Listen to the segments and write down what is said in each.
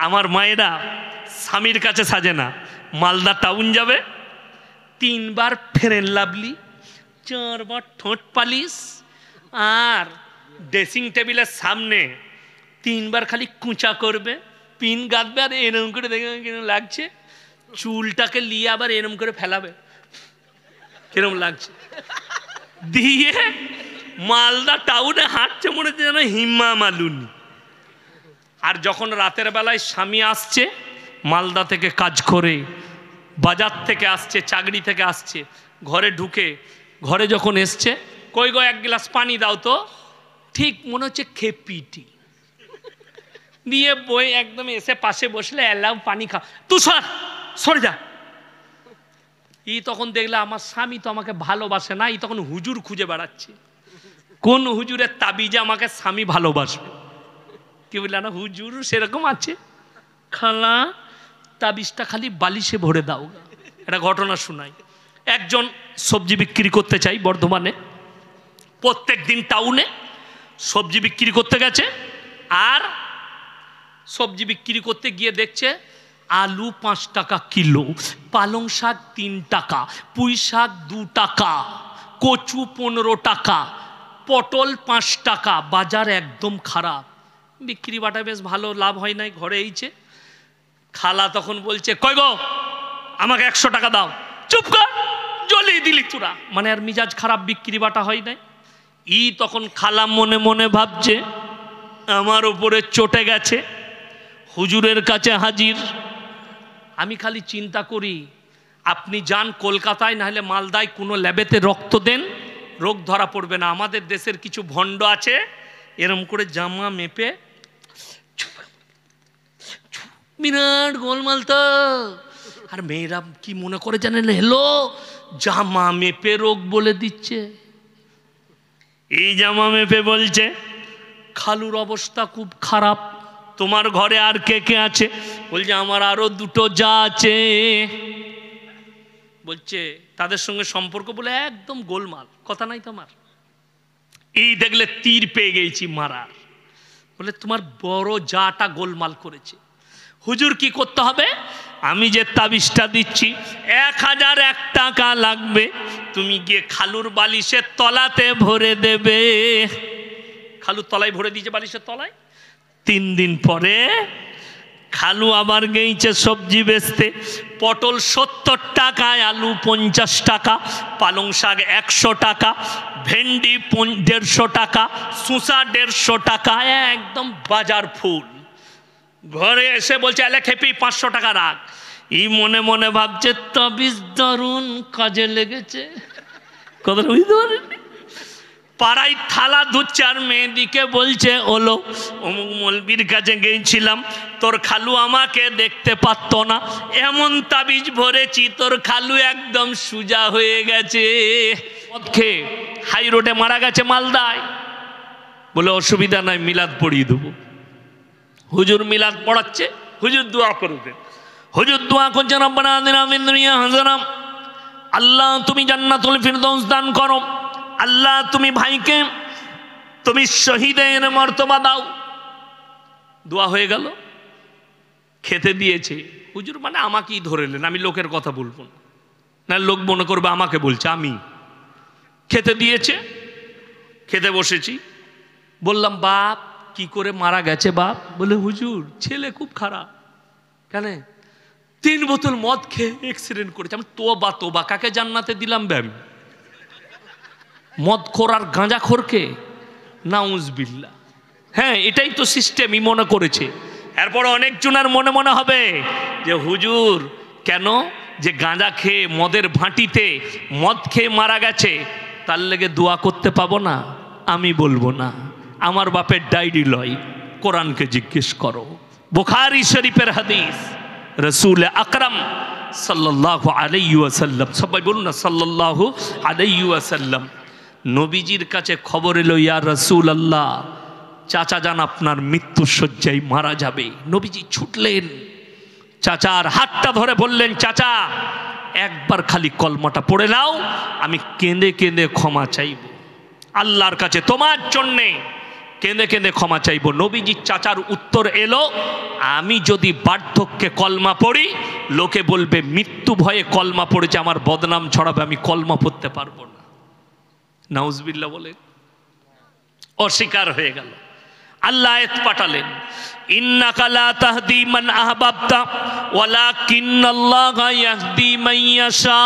আমার মায়েরা স্বামীর কাছে সাজে না, মালদা টাউন যাবে, 3 বার ফেরেন লাভলি, 4 বার ঠোঁট পালিশ, আর ড্রেসিং টেবিলের সামনে 3 বার খালি কুঁচা করবে, পিন গাঁথবে, আর এরম করে দেখে কিরম লাগছে, চুলটাকে নিয়ে আবার এরম করে ফেলাবে, কিরম লাগছে, দিয়ে মালদা টাউনে হাঁটছে মনে হচ্ছে যেন হিম্মা মালুনি। আর যখন রাতের বেলায় স্বামী আসছে মালদা থেকে কাজ করে, বাজার থেকে আসছে, চাকরি থেকে আসছে, ঘরে ঢুকে, ঘরে যখন এসছে, কই গো 1 গ্লাস পানি দাও তো, ঠিক মনে হচ্ছে খেপিটি দিয়ে বই একদম এসে পাশে বসলে এলাও পানি খা, তুই সরে যা। তখন দেখলে আমার স্বামী তো আমাকে ভালোবাসে না, তখন হুজুর খুঁজে বেড়াচ্ছে, কোন হুজুরের তাবিজে আমাকে স্বামী ভালোবাসবে। কি বললে না, হুজুর সেরকম আছে, খালা তাবিজটা খালি বালিশে ভরে দাও। একটা ঘটনা শোনাই। একজন সবজি বিক্রি করতে চাই বর্ধমানে, প্রত্যেক দিন টাউনে সবজি বিক্রি করতে গেছে, আর সবজি বিক্রি করতে গিয়ে দেখছে আলু 5 টাকা কিলো, পালং শাক 3 টাকা, পুঁই শাক 2 টাকা, কচু 15 টাকা, পটল 5 টাকা, বাজার একদম খারাপ, বিক্রি বাটা বেশ ভালো, লাভ হয় নাই, ঘরে এইছে। খালা তখন বলছে, কই গো আমাকে 100 টাকা দাও। চুপ কর, জ্বলিয়ে দিলি তোরা, মানে আর মিজাজ খারাপ, বিক্রি বাটা হয় নাই। তখন খালা মনে মনে ভাবছে আমার উপরে চটে গেছে, হুজুরের কাছে হাজির। আমি খালি চিন্তা করি, আপনি যান কলকাতায়, নাহলে মালদায় কোনো ল্যাবেতে রক্ত দেন, রোগ ধরা পড়বে না। আমাদের দেশের কিছু ভণ্ড আছে এরম করে জামা মেপে, বিরাট গোলমাল তো, আর মেয়েরা কি মনে করে জানেন, হেলো জামা মেপে রোগ বলে দিচ্ছে। এই জামা মেপে বলছে খালুর অবস্থা খুব খারাপ, তোমার ঘরে আর কে কে আছে? বলছে আমার আরো 2টো যা আছে। বলছে তাদের সঙ্গে সম্পর্ক বলে একদম গোলমাল, কথা নাই তোমার। দেখলে তীর পেয়ে গেছি মারার, বলে তোমার বড় জাটা গোলমাল করেছে। হুজুর কি করতে হবে? আমি যে তাবিজটা দিচ্ছি 1001 টাকা লাগবে, তুমি গিয়ে খালুর বালিশের তলাতে ভরে দেবে। খালুর তলায় ভরে দিয়েছে, বালিশের তলায়। 3 দিন পরে খালু আবার গেইছে সবজি বেচতে, পটল 70 টাকায়, আলু 50 টাকা, পালং শাক 100 টাকা, ভেন্ডি 150 টাকা, শসা 150 টাকা, একদম বাজার ফুল। ঘরে এসে বলছে এলে খেপি 500 টাকা রাখ। মনে মনে ভাবছে তাবিজ দারুণ কাজে লেগেছে, কথাটা বুঝতে পারেনি। পাড়ায় থালা ধুচ্ছে আর মেয়েদিকে বলছে ওলো অমুক মলবির কাছে গিয়েছিলাম, তোর খালু আমাকে দেখতে পারত না, এমন তাবিজ ভরেছি তোর খালু একদম সুজা হয়ে গেছে। খেয়ে হাই রোডে মারা গেছে মালদায়। বলে অসুবিধা নাই, মিলাদ পড়িয়ে দেবো। হুজুর মিলাদ পড়াচ্ছে, হুজুর দোয়া করবে। হুজুর দোয়া করছে রব্বানা আতিনা ফিদ দুনিয়া হাসানা, আল্লাহ তুমি জান্নাতুল ফিরদৌস দান করো, আল্লাহ তুমি ভাইকে তুমি শহীদের মর্তবা দাও। দোয়া হয়ে গেল, খেতে দিয়েছে। হুজুর মানে আমাকেই ধরেলেন, আমি লোকের কথা বলবো না, লোক মনে করবে আমাকে বলছে। আমি খেতে দিয়েছে, খেতে বসেছি। বললাম বাপ কি করে মারা গেছে বাপ? বলে হুজুর ছেলে খুব খারাপ। কেন? 3 বোতল মদ খেয়ে অ্যাক্সিডেন্ট করেছে। আমি তোবা তোবা, কাকে জান্নাতে দিলাম ব্যাম? মদ খোর আর গাঁজা খোরকে? নাউজবিল্লাহ। হ্যাঁ এটাই তো সিস্টেমই মনে করেছে। এরপর অনেকজনের মনে মনে হবে যে হুজুর কেন যে গাঁজা খেয়ে মদের ভাঁটিতে মদ খেয়ে মারা গেছে, তার লেগে দোয়া করতে পাবো না? আমি বলবো না, আমার বাপের ডায়েরি লয়, কোরআনকে জিজ্ঞেস করো। বুখারী শরীফের হাদিস, রসুল আকরাম সাল্লাল্লাহু আলাইহি ওয়াসাল্লাম, সবাই বলুন না সাল্লাল্লাহু আলাইহি ওয়াসাল্লাম, নবীজির কাছে খবর এলো ইয়া রাসূলুল্লাহ, চাচা যান আপনার মৃত্যুর শয্যায় মারা যাবে। নবীজি ছুটলেন, চাচার হাতটা ধরে বললেন চাচা একবার খালি কলমাটা পড়ে নাও, আমি কেঁদে কেঁদে ক্ষমা চাইব আল্লাহর কাছে, তোমার জন্যে কেঁদে কেঁদে ক্ষমা চাইব। নবীজির চাচার উত্তর এলো, আমি যদি বার্ধক্যে কলমা পড়ি লোকে বলবে মৃত্যু ভয়ে কলমা পড়েছে, আমার বদনাম ছড়াবে, আমি কলমা পড়তে পারবো না। নাউজুবিল্লাহ বলে অস্বীকার হয়ে গেল। আল্লাহ আয়াত পাঠালেন, ইন্নাকা লা তাহদি মান আহবাবতা ওয়ালাকিন্নাল্লাহা ইয়াহদি মান ইয়াশা।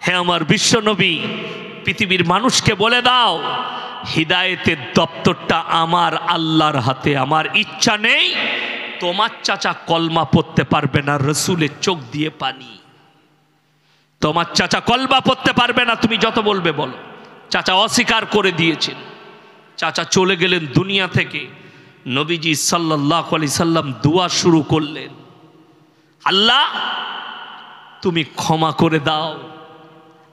হে আমার বিশ্ব নবী, পৃথিবীর মানুষকে বলে দাও হিদায়েতের দপ্তরটা আমার আল্লাহর হাতে। আমার ইচ্ছা নেই তোমার চাচা কলমা পড়তে পারবে না, রসুলের চোখ দিয়ে পানি। তোমার চাচা কলমা পড়তে পারবে না, তুমি যত বলবে বলো। চাচা অস্বীকার করে দিয়েছেন। চাচা চলে গেলেন দুনিয়া থেকে। নবীজি সাল্লাল্লাহু আলাইহি সাল্লাম দোয়া শুরু করলেন, আল্লাহ তুমি ক্ষমা করে দাও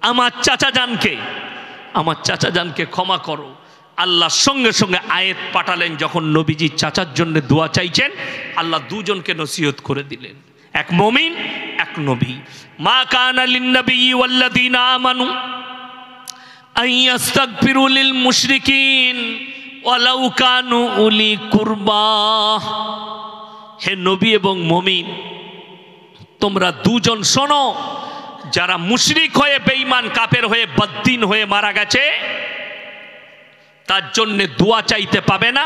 আমার চাচা জানকে ক্ষমা করো। আল্লাহ সঙ্গে সঙ্গে আয়াত পাঠালেন, যখন নবীজি চাচার জন্য দোয়া চাইছেন আল্লাহ দুজনকে নসিহত করে দিলেন, এক মুমিন এক নবী। মা কানা লিন-নবী ওয়াল্লাযীনা আমানু আন ইস্তাগফিরু লিল মুশরিকিন ওয়ালাউ কানু উলি কুরবা। হে নবী এবং মুমিন, তোমরা দুজন শোনো, যারা মুশরিক হয়ে বেঈমান কাফের হয়ে বদ্দিন হয়ে মারা গেছে তার জন্য দোয়া চাইতে পাবে না,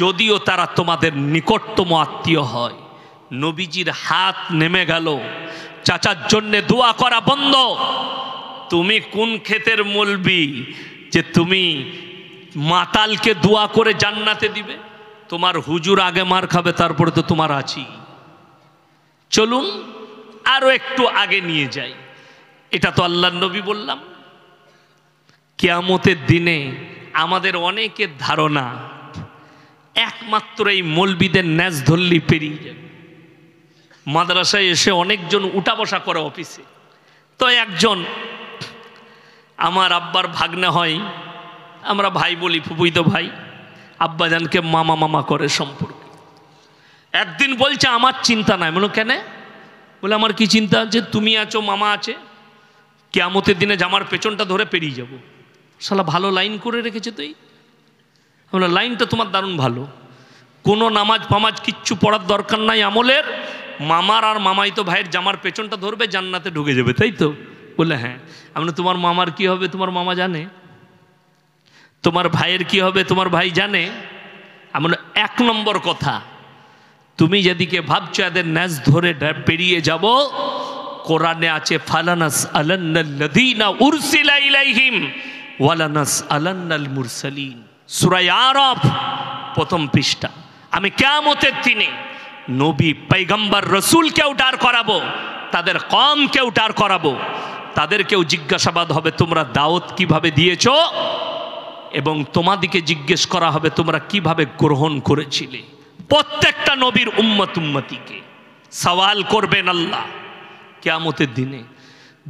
যদিও তারা তোমাদের নিকটতম আত্মীয় হয়। নবীজির হাত নেমে গেল, চাচার জন্য দোয়া করা বন্ধ। তুমি কোন ক্ষেতের মলবি যে তুমি মাতালকে দোয়া করে জান্নাতে দিবে? তোমার হুজুর আগে মার খাবে, তারপরে তো তোমার আছি। চলুন আরো একটু আগে নিয়ে যাই। এটা তো আল্লাহর নবী বললাম। কিয়ামতের দিনে আমাদের অনেকের ধারণা একমাত্র এই মৌলবীদের ন্যাজ ধরলি পেরিয়ে যাবে। মাদ্রাসায় এসে অনেকজন উঠা বসা করে অফিসে, তো একজন আমার আব্বার ভাগ্নে হয়, আমরা ভাই বলি, ফুফুইতো ভাই, আব্বাজানকে মামা মামা করে সম্পর্কে। একদিন বলছে আমার চিন্তা নাই। বলো কেন? বলে আমার কি চিন্তা আছে, তুমি আছো, মামা আছে, কিয়ামতের দিনে জামার পেছনটা ধরে পেরিয়ে যাব। শালা ভালো লাইন করে রেখেছে তুই। আমরা লাইনটা তোমার দারুণ ভালো, কোনো নামাজ ফামাজ কিচ্ছু পড়ার দরকার নাই আমলের, মামার আর মামাই তো ভাইয়ের জামার পেছনটা ধরবে, জান্নাতে ঢুকে যাবে, তাই তো? বলে হ্যাঁ। আমরা তোমার মামার কি হবে তোমার মামা জানে, তোমার ভাইয়ের কি হবে তোমার ভাই জানে। আমরা এক নম্বর কথা, তুমি যেদিকে ভাবছো এদের ন্যাজ ধরে পেরিয়ে যাব, কোরআনে আছে ফালানাস আলান্নাল্লাযীনা উরসিলা ইলাইহিম ওয়ালানাস আলান্নাল মুরসালিন, সূরা আরাফ প্রথম পৃষ্ঠা। আমি কিয়ামতের দিনে নবী পয়গম্বর রাসূলকেও দাঁড় করাবো, তাদের কওমকেও দাঁড় করাবো, তাদেরকেও জিজ্ঞাসাবাদ হবে তোমরা দাওয়াত কিভাবে দিয়েছো, এবং তোমাদিকে জিজ্ঞেস করা হবে তোমরা কিভাবে গ্রহণ করেছিলে। প্রত্যেকটা নবীর উম্মতিকে সওয়াল করবেন আল্লাহ কিয়ামতের দিনে।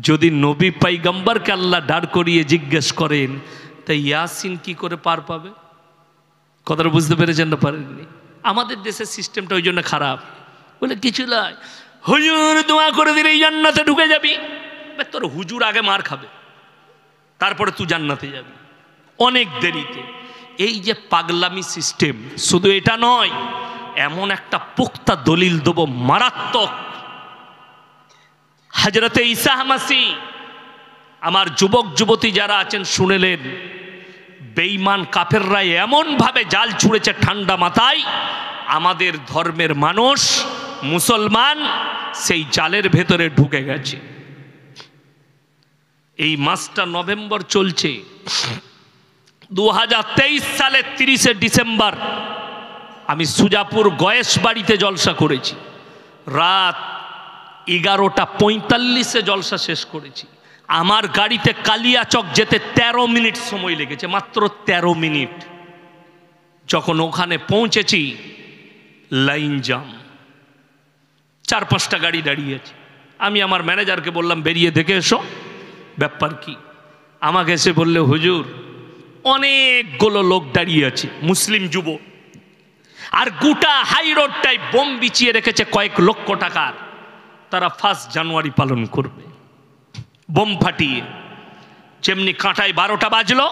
যদি নবী পয়গম্বরকে আল্লাহ দাঁড় করিয়ে জিজ্ঞেস করেন, তাই ইয়াসিন কি করে পার পাবে? কথাটা বুঝতে পেরেছেন না পারেননি? আমাদের দেশের সিস্টেমটা ওই জন্য খারাপ। বলে কিছু নয়, হুজুর দোয়া করে দিলে জান্নাতে ঢুকে যাবি। তোর হুজুর আগে মার খাবে, তারপরে তুই জান্নাতে যাবি অনেক দেরিতে। এই যে পাগলামি সিস্টেম, শুধু এটা নয়, এমন একটা পুক্তা দলিল দেব মারাত্মক। হযরতে ঈসা মাসি, আমার যুবক যুবতী যারা আছেন শুনেলেন, বেঈমান কাফেররা এমন ভাবে জাল ছুঁড়েছে ঠান্ডা মাথায়, আমাদের ধর্মের মানুষ মুসলমান সেই জালের ভেতরে ঢুকে গেছে। এই মাসটা নভেম্বর চলছে, 2023 সালের 30শে ডিসেম্বর আমি সুজাপুর গয়েশ বাড়িতে জলসা করেছি। রাত 11:45 জলসা শেষ করেছি। আমার গাড়িতে কালিয়াচক যেতে 13 মিনিট সময় লেগেছে, মাত্র 13 মিনিট। যখন ওখানে পৌঁছেছি লাইন জাম, 4-5টা গাড়ি দাঁড়িয়েছে। আমি আমার ম্যানেজারকে বললাম বেরিয়ে দেখে এসো ব্যাপার কি। আমাকে এসে বললে হুজুর অনেকগুলো লোক দাঁড়িয়ে আছে, মুসলিম যুবক, আর গোটা হাই রোডটাই বোম বিছিয়ে রেখেছে কয়েক লক্ষ টাকার। তারা 1 জানুয়ারি পালন করবে বোম ফাটিয়ে। যেমনি কাঁটায় 12টা বাজলো,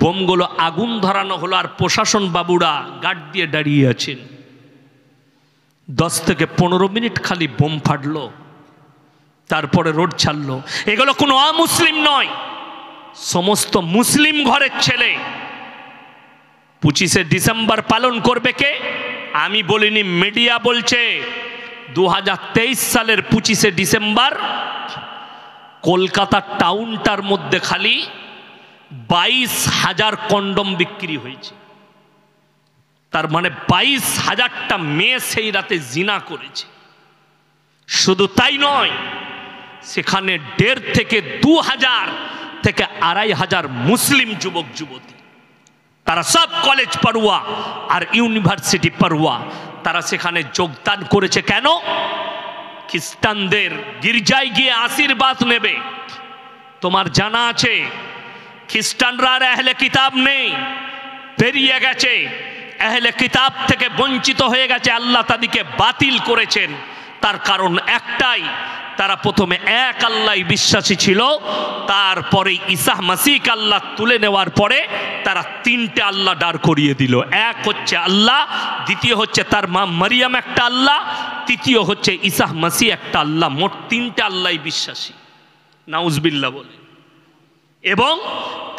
বোমগুলো আগুন ধরানো হলো, আর প্রশাসন বাবুরা গার্ড দিয়ে দাঁড়িয়ে আছেন। 10 থেকে 15 মিনিট খালি বোম ফাটলো, তারপরে রোড ছাড়লো। এগুলো কোনো অমুসলিম নয়, সমস্ত মুসলিম ঘরের ছেলে। 25শে ডিসেম্বর পালন করবে কে? আমি বলিনি, মিডিয়া বলছে। 2023 সালের 25শে ডিসেম্বর কলকাতা টাউনটার মধ্যে খালি 22,000 কন্ডম বিক্রি হয়েছে। তার মানে 22,000টা মেয়ে সেই রাতে জিনা করেছে। শুধু তাই নয়, সেখানে 1.5 থেকে 2,000 থেকে 2,500 মুসলিম যুবক যুবতী, তারা সব কলেজ পড়ুয়া আর ইউনিভার্সিটি পড়ুয়া, তারা সেখানে যোগদান করেছে। কেন? খ্রিস্টানদের গির্জায় গিয়ে আশীর্বাদ নেবে। তোমার জানা আছে খ্রিস্টানরা আর আহলে কিতাব নেই, বেরিয়ে গেছে, আহলে কিতাব থেকে বঞ্চিত হয়ে গেছে, আল্লাহ তাদেরকে বাতিল করেছেন। তার কারণ একটাই, তারা প্রথমে এক আল্লাহ বিশ্বাসী ছিল, তারপরে ঈসা মাসিহকে আল্লাহ তুলে নেওয়ার পরে তারা 3টে আল্লাহ দাঁড় করিয়ে দিল। এক হচ্ছে আল্লাহ, দ্বিতীয় হচ্ছে তার মা মারিয়াম একটা আল্লাহ, তৃতীয় হচ্ছে ঈসা মাসিহ একটা আল্লাহ। মোট 3টে আল্লাহ বিশ্বাসী, নাউজবিল্লাহ বলে। এবং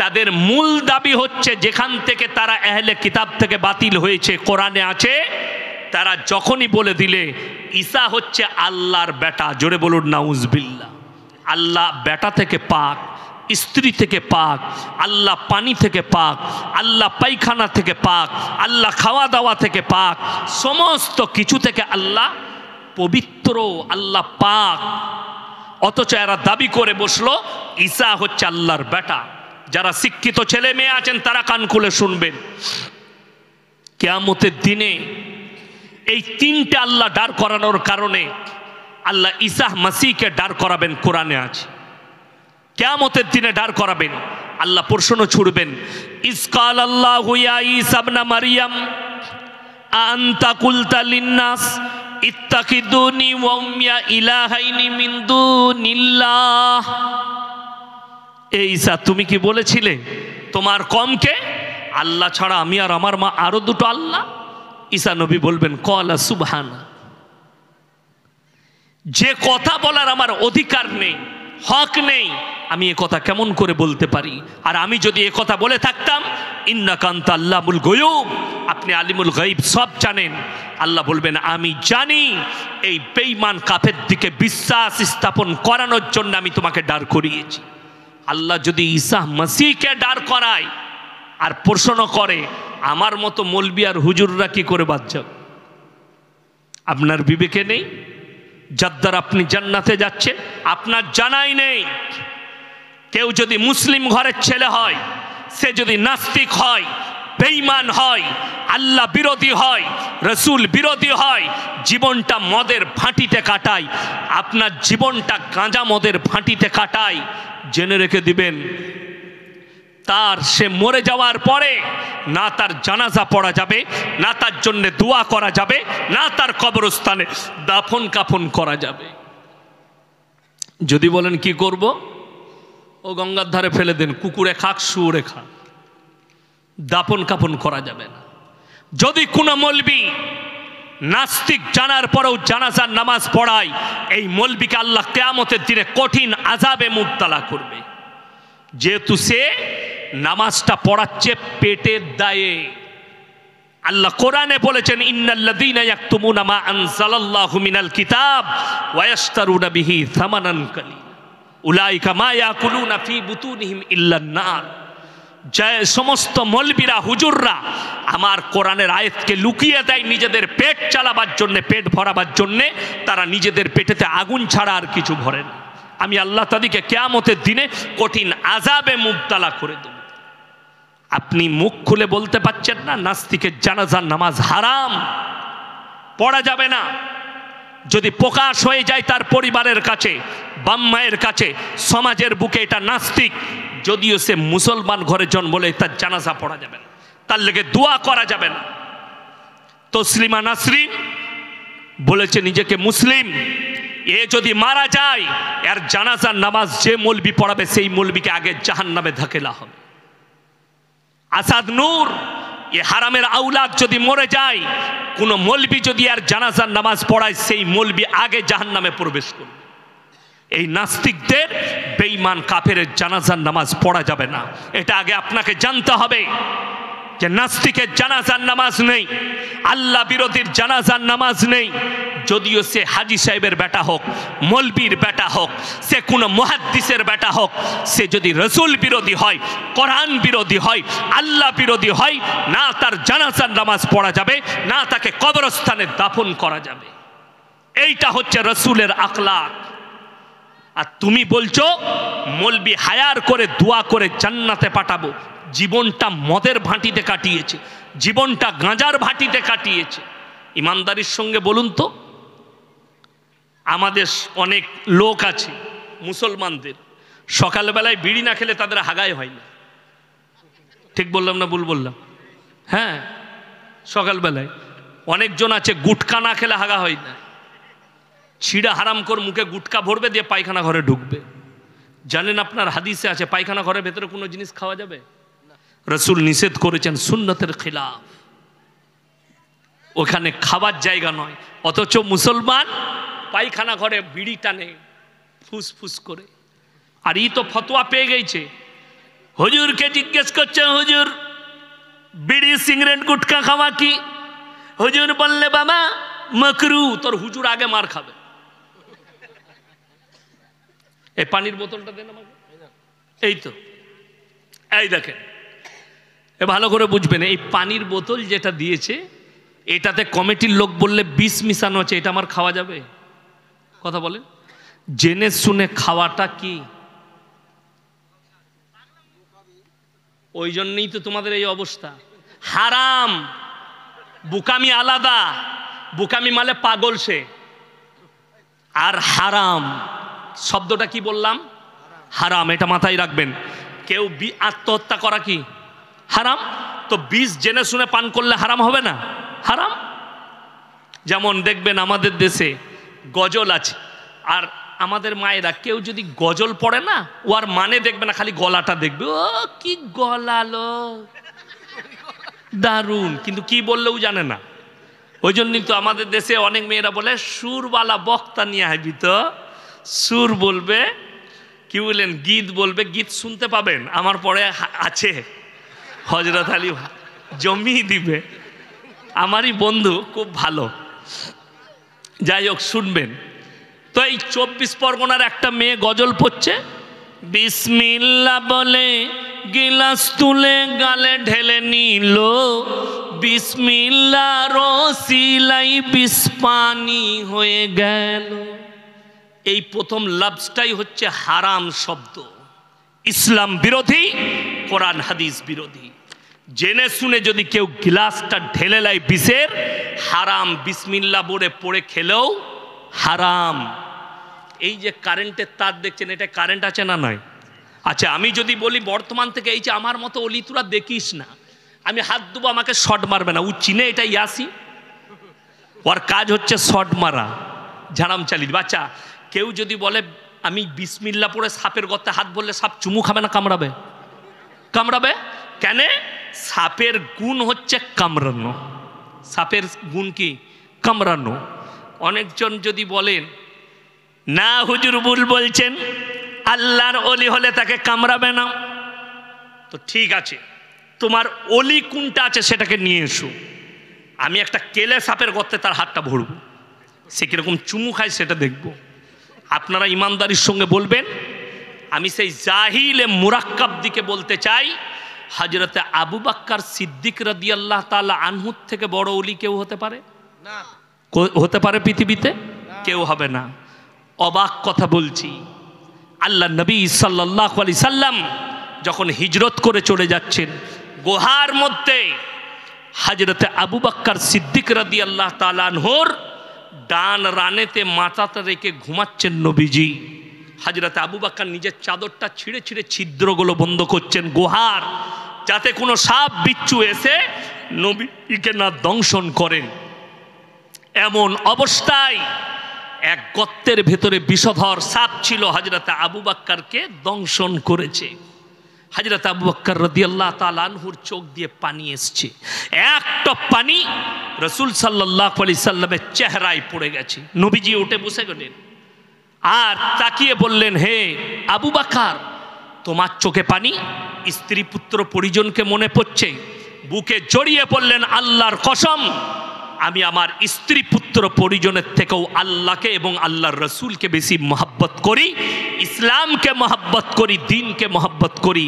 তাদের মূল দাবি হচ্ছে, যেখান থেকে তারা আহলে কিতাব থেকে বাতিল হয়েছে, কোরআনে আছে, তারা যখনই বলে দিলে ঈসা হচ্ছে আল্লাহর বেটা, জোরে বলুন নাউজবিল্লাহ। আল্লাহ বেটা থেকে পাক, স্ত্রী থেকে পাক, আল্লাহ পানি থেকে পাক, আল্লাহ পায়খানা থেকে পাক, আল্লাহ খাওয়া দাওয়া থেকে পাক, সমস্ত কিছু থেকে আল্লাহ পবিত্র, আল্লাহ পাক। অথচ এরা দাবি করে বসলো ঈসা হচ্ছে আল্লাহর বেটা। যারা শিক্ষিত ছেলে মেয়ে আছেন তারা কান খুলে শুনবেন, কিয়ামতের দিনে এই 3টে আল্লাহ দাঁড় করানোর কারণে আল্লাহ ঈসা মাসিহকে দাঁড় করাবেন, কোরআনে আছে। কিয়ামতের দিনে দাঁড় করাবেন, আল্লাহ প্রশ্ন ছুড়বেন, ইসকাল আল্লাহু ইয়া ঈসা ইবনে মারইয়াম আনতা কুলতা লিন-নাস ইত্তাখিদুনি ওয়া উম্মিয়া ইলাহাইনি মিন দুনিল্লাহ। এই ঈসা, তুমি কি বলেছিলে তোমার কমকে আল্লাহ ছাড়া আমি আর আমার মা আরো 2টো আল্লাহ? ঈসা নবী বলবেন, ক্বালা সুবহানা। যে কথা বলার আমার অধিকার নেই, হক নেই, আমি এ কথা কেমন করে বলতে পারি? আর আমি যদি এ কথা বলে থাকতাম, ইন্নাকা আনতা আল্লামুল গায়ুব, আপনি আলিমুল গায়ব, সব জানেন। আল্লাহ বলবেন, আমি জানি। এই বেঈমান কাফের দিকে বিশ্বাস স্থাপন করানোর জন্য আমি তোমাকে দাঁড় করিয়েছি। আল্লাহ যদি ঈসা মাসিহকে দাঁড় করায় আর প্রশ্ন করে, আমার মতো মৌলবি আর হুজুররা কি করে বাদ যাবে? আপনার বিবেকে নেই? যার দ্বারা আপনি জান্নাতে যাচ্ছেন আপনার জানাই নেই। কেউ যদি মুসলিম ঘরের ছেলে হয়, সে যদি নাস্তিক হয়, বেঈমান হয়, আল্লাহ বিরোধী হয়, রসুল বিরোধী হয়, জীবনটা মদের ভাঁটিতে কাটায়, আপনার জীবনটা গাঁজা মদের ভাঁটিতে কাটায়, জেনে রেখে দিবেন, তার সে মরে যাওয়ার পরে না তার জানাজা পড়া যাবে, না তার জন্য দোয়া করা যাবে, না তার কবরস্থানে দাফন কাফন করা যাবে। যদি বলেন কি করব, ও গঙ্গার ধারে ফেলে দেন, কুকুরে খাক শুয়োরে খাক, দাফন কাফন করা যাবে না। যদি কোনো মৌলবি নাস্তিক জানার পরেও জানাজার নামাজ পড়ায়, এই মৌলবিকে আল্লাহ কিয়ামতের দিনে কঠিন আযাবে মুবতালা করবে, যেহেতু সে নামাজটা পড়াচ্ছে পেটের দায়ে। আল্লাহ কোরআনে বলেছেন, ইন্নাল্লাযীনা ইয়াকতুমুনা মা আনজালাল্লাহু মিনাল কিতাব ওয়া ইয়াশতারুনা বিহি সামানান কালীলা উলাইকা মা ইয়াকুলুনা ফি বুতুনিহিম ইল্লান নার। যে সমস্ত মৌলবিরা হুজুররা আমার কোরআনের আয়াতকে লুকিয়ে দেয় নিজেদের পেট চালাবার জন্য, পেট ভরাবার জন্য, তারা নিজেদের পেটেতে আগুন ছাড়া আর কিছু ভরে না। আমি আল্লাহ তাদেরকে কিয়ামতের দিনে কঠিন আযাবে মুবতালা করে দেব। আপনি মুখ খুলে বলতে পারছেন না নাস্তিকের জানাজার নামাজ হারাম, পড়া যাবে না। যদি প্রকাশ হয়ে যায় তার পরিবারের কাছে, বাম্মায়ের কাছে, সমাজের বুকে, এটা নাস্তিক, যদিও সে মুসলমান ঘরে জন্ম, বলে তার জানাজা পড়া যাবে না, তার লেগে দোয়া করা যাবে না। তসলিমা নাসরিন বলেছে নিজেকে মুসলিম, এ যদি মারা যায় এর জানাজার নামাজ যে মৌলবি পড়াবে সেই মৌলবিকে আগে জাহান্নামে ধাকেলা হবে। আসাদ নূর এ হারামের আউলাদ যদি মরে যায়, কোনো মৌলবি যদি আর জানাজার নামাজ পড়ায়, সেই মৌলবি আগে জাহান্নামে প্রবেশ করবে। এই নাস্তিকদের, বেঈমান কাফেরের জানাজার নামাজ পড়া যাবে না। এটা আগে আপনাকে জানতে হবে যে নাস্তিকের জানাজার নামাজ নেই, আল্লাহ বিরোধীর জানাজার নামাজ নেই। যদিও সে হাজি সাহেবের বেটা হোক, মৌলবীর বেটা হোক, সে কোনো মুহাদ্দিসের বেটা হোক, সে যদি রসুল বিরোধী হয়, কোরআন বিরোধী হয়, আল্লাহ বিরোধী হয়, না তার জানাজার নামাজ পড়া যাবে, না তাকে কবরস্থানে দাফন করা যাবে। এইটা হচ্ছে রসুলের আখলাক। আর তুমি বলছো মৌলবি হায়ার করে দোয়া করে জান্নাতে পাঠাবো। জীবনটা মদের ভাঁটিতে কাটিয়েছে, জীবনটা গাঁজার ভাঁটিতে কাটিয়েছে। ইমানদারির সঙ্গে বলুন তো, আমাদের অনেক লোক আছে মুসলমানদের, সকালবেলায় বিড়ি না খেলে তাদের হাগাই হয় না। ঠিক বললাম না ভুল বললাম? হ্যাঁ, সকালবেলায় অনেকজন আছে গুটকা না খেলে হাগা হয় না। ছিঁড়া হারাম করে মুখে গুটকা ভরবে, দিয়ে পায়খানা ঘরে ঢুকবে। জানেন আপনার হাদিসে আছে পায়খানা ঘরের ভেতরে কোনো জিনিস খাওয়া যাবে? রসুল নিষেধ করেছেন, সুন্নতের খিলাফ, ওখানে খাবার জায়গা নয়। অথচ মুসলমান পায়খানা ঘরে বিড়ি টানে ফুসফুস করে। আর ই তো ফতোয়া পেয়ে গেছে, হুজুরকে জিজ্ঞেস করছে, হুজুর বিড়ি সিগারেট গুটকা খাওয়া কি? হুজুর বললে বাবা মাকরু। তোর হুজুর আগে মার খাবে। এই পানির বোতলটা দেন আমাকে। এই তো, এই দেখেন, এ ভালো করে বুঝবেন, এই পানির বোতল যেটা দিয়েছে, এটাতে কমিটির লোক বললে বিষ মিশানো আছে, এটা আমার খাওয়া যাবে? কথা বলেন। জেনে শুনে খাওয়াটা কি? ওই জন্যই তো তোমাদের এই অবস্থা। হারাম। বুকামি আলাদা, বুকামি মানে পাগল সে, আর হারাম শব্দটা কি বললাম? হারাম। এটা মাথায় রাখবেন। কেউ আত্মহত্যা করা কি হারাম? তো বিষ জেনে শুনে পান করলে হারাম হবে না? হারাম। যেমন দেখবেন আমাদের দেশে গজল আছে, আর আমাদের মায়েরা কেউ যদি গজল পড়ে না, ও আর মানে দেখবে না, খালি গলাটা দেখবে, ও কি গলালো, দারুণ, কিন্তু কি বললেও জানে না। ওই জন্যই তো আমাদের দেশে অনেক মেয়েরা বলে সুরওয়ালা বক্তা নিয়ে আসবি, তো সুর বলবে, কি বললেন, গীত বলবে, গীত শুনতে পাবেন। আমার পরে আছে হজরত আলী, জমিয়ে দিবে, আমারই বন্ধু, খুব ভালো। যাই হোক, শুনবেন তো। এই 24 পরগনার একটা মেয়ে গজল পড়ছে, বিসমিল্লাহ বলে গিলাস তুলে গালে ঢেলে নিল, বিসমিল্লাহ রসিলাই বিষ পানি হয়ে গেল। এই প্রথম লফজটাই হচ্ছে হারাম শব্দ, ইসলাম বিরোধী, কোরআন হাদিস বিরোধী। জেনে শুনে যদি কেউ গিলাসটা ঢেলে লাই বিষের, হারাম। বিসমিল্লাহ বলে পড়ে খেলেও হারাম। এই যে কারেন্টের তার দেখছেন, এটা কারেন্ট আছে না নয়? আচ্ছা, আমি যদি বলি বর্তমান থেকে, এই যে আমার মতো অলি তোরা দেখিস না, আমি হাত দেবো, আমাকে শর্ট মারবে না। ও চিনে এটা ইয়াসি, ওর কাজ হচ্ছে শর্ট মারা, ঝাড়াম চালির বাচ্চা। কেউ যদি বলে আমি বিসমিল্লাহ পড়ে সাপের গর্তে হাত বললে, সাপ চুমু খাবে না কামড়াবে? কামড়াবে। কেন? সাপের গুণ হচ্ছে কামড়ানো। সাপের গুণ কি? কামড়ানো। অনেকজন যদি বলেন না হুজুর ভুল বলছেন, আল্লাহর অলি হলে তাকে কামড়াবে না, তো ঠিক আছে, তোমার অলি কোনটা আছে সেটাকে নিয়ে এসো, আমি একটা কেলে সাপের গর্তে তার হাতটা ভরবো, সে কিরকম চুমু খায় সেটা দেখব। আপনারা ইমানদারির সঙ্গে বলবেন। আমি সেই জাহিলে মুরাক্কাব দিকে বলতে চাই, হযরতে আবু বকর সিদ্দিক রাদিয়াল্লাহু তাআলা আনহু থেকে বড় ওলি কেউ হতে পারে না? হতে পারে পৃথিবীতে? কেউ হবে না। অবাক কথা বলছি, আল্লাহ নবী সাল্লাল্লাহু আলাইহি সাল্লাম যখন হিজরত করে চলে যাচ্ছেন, গুহার মধ্যে হযরতে আবু বকর সিদ্দিক রাদিয়াল্লাহু তাআলা আনহুর ডান রানেতে মাথাটা রেখে ঘুমাচ্ছেন নবীজি। হযরতে আবু বকর নিজের চাদরটা ছিঁড়ে ছিঁড়ে ছিদ্রগুলো বন্ধ করছেন গুহার, যাতে কোনো সাপ বিচ্ছু এসে নবীকে না দংশন করেন। এমন অবস্থায় এক গর্তের ভেতরে বিষধর সাপ ছিল, হযরতে আবু বকরকে দংশন করেছে। হযরত আবু বকর রাদিয়াল্লাহু তাআলা আনহুর চোখ দিয়ে পানি এসছে, এক টপ পানি রাসূল সাল্লাল্লাহু আলাইহি সাল্লামের চেহারায় পড়ে গেছে। নবীজি উঠে বসে গেলেন আর তাকিয়ে বললেন, হে আবু বকর, তোমার চোখে পানি? স্ত্রী পুত্র পরিজনকে মনে পড়ছে। বুকে জড়িয়ে বললেন, আল্লাহর কসম, আমি আমার স্ত্রী পুত্র পরিজনের থেকেও আল্লাহকে এবং আল্লাহর রসুলকে বেশি মহব্বত করি, ইসলামকে মহব্বত করি, দিনকে মহব্বত করি।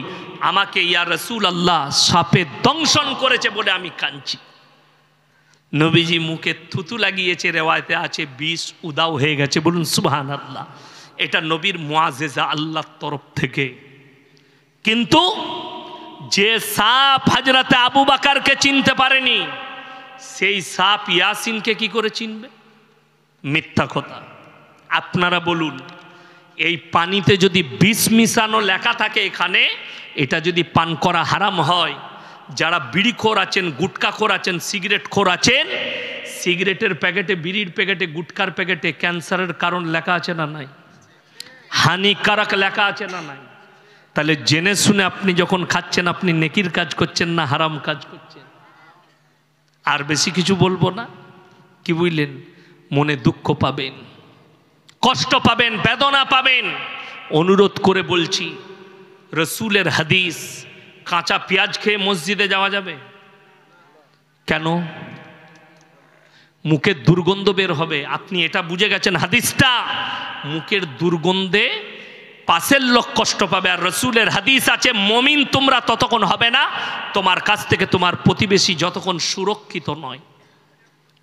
আমাকে ইয়া রসুল আল্লাহ সাপে দংশন করেছে বলে আমি কাঁদছি। নবীজি মুখে থুতু লাগিয়েছে, রেওয়ায়তে আছে বিষ উদাও হয়ে গেছে। বলুন সুবহানাল্লাহ। এটা নবীর মুআজিজা আল্লাহর তরফ থেকে। কিন্তু যে সাপ হযরত আবু বকরকে চিনতে পারেনি, সেই সাপ ইয়াসিনকে কি করে চিনবে? মিথ্যা কথা। আপনারা বলুন, এই পানিতে যদি বিষ মিশানো লেখা থাকে এখানে, এটা যদি পান করা হারাম হয়, যারা বিড়িখোর আছেন, গুটখাখোর আছেন, সিগারেটখোর আছেন, সিগারেটের প্যাকেটে, বিড়ির প্যাকেটে, গুটখার প্যাকেটে ক্যান্সারের কারণ লেখা আছে না নাই? হানিকারক লেখা আছে না নাই? তাহলে জেনে শুনে আপনি যখন খাচ্ছেন, আপনি নেকির কাজ করছেন না হারাম কাজ করছেন? আর বেশি কিছু বলবো না, কি বুঝলেন? মনে দুঃখ পাবেন, কষ্ট পাবেন, বেদনা পাবেন। অনুরোধ করে বলছি, রসুলের হাদিস, কাঁচা পেঁয়াজ খেয়ে মসজিদে যাওয়া যাবে কেন? মুখের দুর্গন্ধ বের হবে। আপনি এটা বুঝে গেছেন হাদিসটা? মুখের দুর্গন্ধে পাশের লোক কষ্ট পাবে। আর রসুলের হাদিস আছে, মুমিন তোমরা ততক্ষণ হবে না তোমার কাছ থেকে তোমার প্রতিবেশী যতক্ষণ সুরক্ষিত নয়,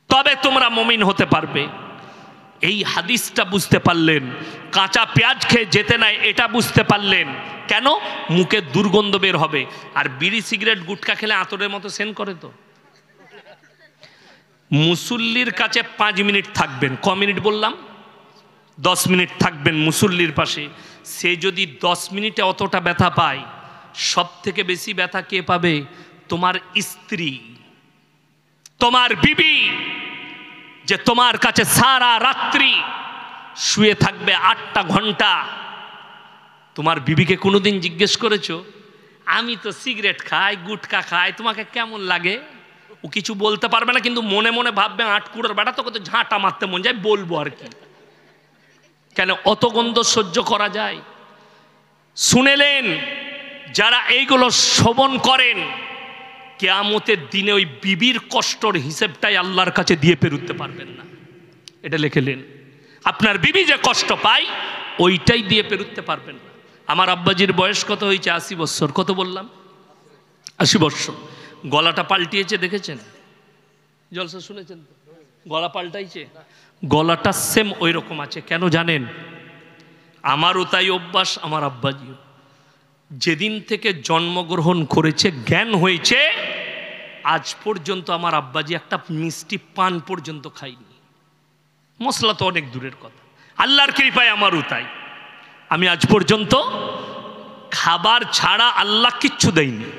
তবে তোমরা মুমিন হতে পারবে। এই হাদিসটা বুঝতে পারলেন। কাঁচা পেঁয়াজ খেয়ে যেতে নাই, এটা বুঝতে পারলেন। কেন? মুখের দুর্গন্ধ বের হবে। আর বিড়ি সিগারেট গুটখা খেলে আতরের মতো সেন করে তো। মুসল্লির কাছে 5 মিনিট থাকবেন। ক মিনিট বললাম? 10 মিনিট থাকবেন মুসল্লির পাশে। সে যদি 10 মিনিটে অতটা ব্যথা পায়, সব থেকে বেশি ব্যথা কে পাবে? তোমার স্ত্রী, তোমার বিবি, যে তোমার কাছে সারা রাত্রি শুয়ে থাকবে 8টা ঘন্টা। তোমার বিবিকে কোনোদিন জিজ্ঞেস করেছো, আমি তো সিগারেট খাই, গুটখা খাই, তোমাকে কেমন লাগে? ও কিছু বলতে পারবে না, কিন্তু মনে মনে ভাববে, 8 কুড়োর বেটা, তোকে তো ঝাঁটা মারতে মন যায়, বলবো আর কি। কেন? অত গন্ধ সহ্য করা যায়? শুনেলেন, যারা এইগুলো শ্রবণ করেন, কিয়ামতের দিনে ওই বিবির কষ্টর হিসেবটাই আল্লাহর কাছে দিয়ে পেরুতে পারবেন না। এটা লিখেলেন, আপনার বিবি যে কষ্ট পায় ওইটাই দিয়ে পেরুতে পারবেন না। আমার আব্বাজির বয়স কত হয়েছে? 80 বছর। কত বললাম? 80 বছর। গলাটা পাল্টিয়েছে, দেখেছেন? জলসা শুনেছেন তো? গলা পাল্টাইছে, গলাটা সেম ওই রকম আছে। কেন জানেন? আমারও তাই অভ্যাস, আমার আব্বাজিও। যেদিন থেকে জন্মগ্রহণ করেছে, জ্ঞান হয়েছে, আজ পর্যন্ত আমার আব্বাজি একটা মিষ্টি পান পর্যন্ত খাইনি। মশলা তো অনেক দূরের কথা। আল্লাহর কৃপায় আমারও তাই। আমি আজ পর্যন্ত খাবার ছাড়া আল্লাহ কিচ্ছু দেয়নি।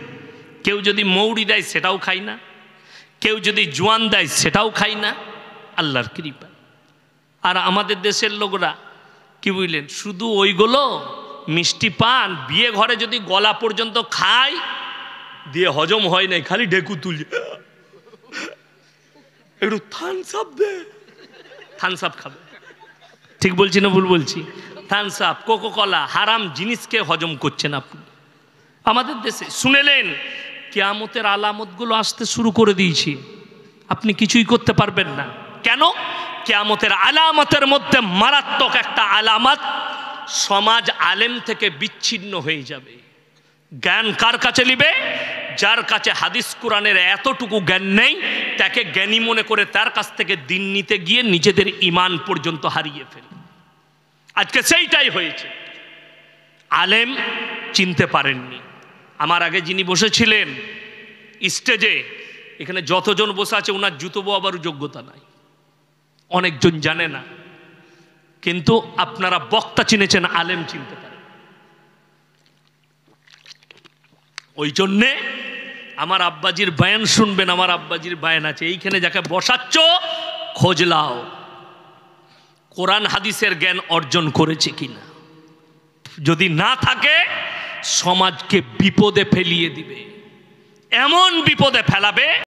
কেউ যদি মৌরি দেয় সেটাও খাই না, কেউ যদি জোয়ান দেয় সেটাও খাই না, আল্লাহর কৃপা। আর আমাদের দেশের লোকরা কি বুঝলেন, শুধু ওইগুলো মিষ্টি পান বিয়ে ঘরে যদি গলা পর্যন্ত খায়, দিয়ে হজম হয় নাই, খালি ঢেকু তুলছে, একটু থামস আপ দে, থামস আপ খাবে। ঠিক বলছি না ভুল বলছি? থামস আপ, কোকো কলা, হারাম জিনিসকে হজম করছেন আপনি আমাদের দেশে। শুনেলেন, কিয়ামতের আলামতগুলো আসতে শুরু করে দিয়েছি, আপনি কিছুই করতে পারবেন না। কেন? কিয়ামতের আলামতের মধ্যে মারাত্মক একটা আলামত, সমাজ আলেম থেকে বিচ্ছিন্ন হয়ে যাবে। জ্ঞান কার কাছে নিবে? যার কাছে হাদিস কোরআনের এতটুকু জ্ঞান নেই, তাকে জ্ঞানী মনে করে তার কাছ থেকে দিন নিতে গিয়ে নিজেদের ঈমান পর্যন্ত হারিয়ে ফেলে। আজকে সেইটাই হয়েছে। আলেম চিনতে পারেননি। আমার আগে যিনি বসেছিলেন স্টেজে, এখানে যতজন বসে আছে ওনার জুতো বোয়াবারও যোগ্যতা নাই, অনেকজন জানে না। কিন্তু আপনারা বক্তা চিনেছেন, আলেম চিনতে পারেন। ওই জন্যে আমার আব্বাজির বয়ান শুনবেন। আমার আব্বাজির বয়ান আছে, এইখানে যাকে বসাচ্ছ খোঁজ লাও, কোরআন হাদিসের জ্ঞান অর্জন করেছে কিনা। যদি না থাকে সমাজকে বিপদে ফেলিয়ে দিবে, এমন বিপদে ফেলাবে